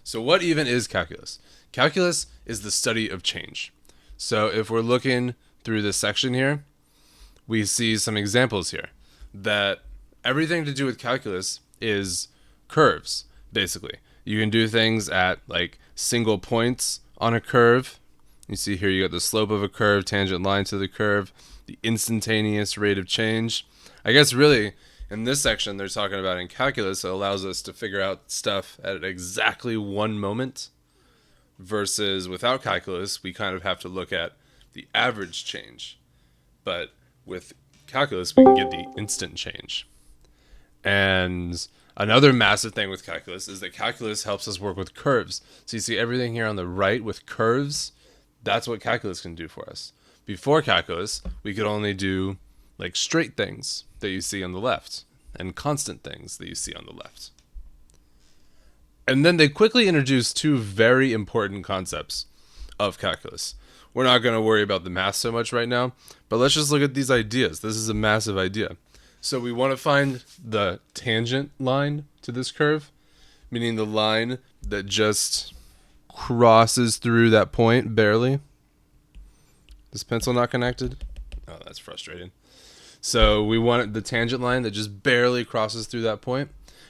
So what even is calculus? Calculus is the study of change. So if we're looking through this section here, we see some examples here that everything to do with calculus is curves, basically. You can do things at like single points on a curve. You see here you got the slope of a curve, tangent line to the curve, the instantaneous rate of change. I guess really in this section they're talking about in calculus it allows us to figure out stuff at exactly one moment versus without calculus we kind of have to look at the average change. But with calculus we can get the instant change. And another massive thing with calculus is that calculus helps us work with curves. So you see everything here on the right with curves, that's what calculus can do for us. Before calculus, we could only do like straight things that you see on the left and constant things that you see on the left. And then they quickly introduced two very important concepts of calculus. We're not going to worry about the math so much right now, but let's just look at these ideas. This is a massive idea. So we want to find the tangent line to this curve, meaning the line that just crosses through that point barely. This pencil not connected? Oh, that's frustrating. So we want the tangent line that just barely crosses through that point,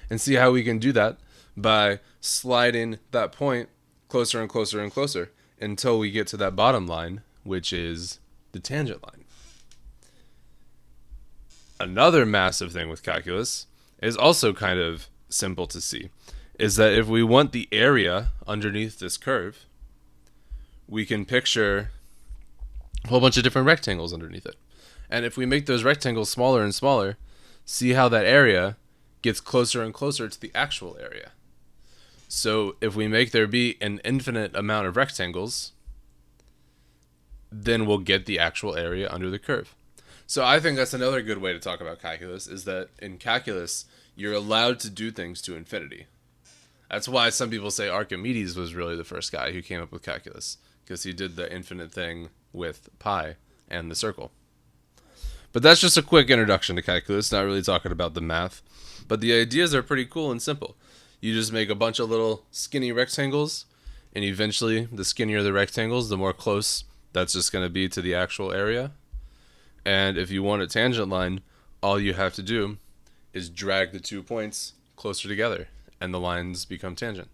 and see how we can do that by sliding that point closer and closer and closer until we get to that bottom line, which is the tangent line. Another massive thing with calculus is also kind of simple to see, is that if we want the area underneath this curve, we can picture a whole bunch of different rectangles underneath it. And if we make those rectangles smaller and smaller, see how that area gets closer and closer to the actual area. So if we make there be an infinite amount of rectangles, then we'll get the actual area under the curve. So I think that's another good way to talk about calculus, is that in calculus, you're allowed to do things to infinity. That's why some people say Archimedes was really the first guy who came up with calculus, because he did the infinite thing with pi and the circle. But that's just a quick introduction to calculus, not really talking about the math. But the ideas are pretty cool and simple. You just make a bunch of little skinny rectangles, and eventually the skinnier the rectangles, the more close that's just going to be to the actual area. And if you want a tangent line, all you have to do is drag the 2 points closer together, and the lines become tangent.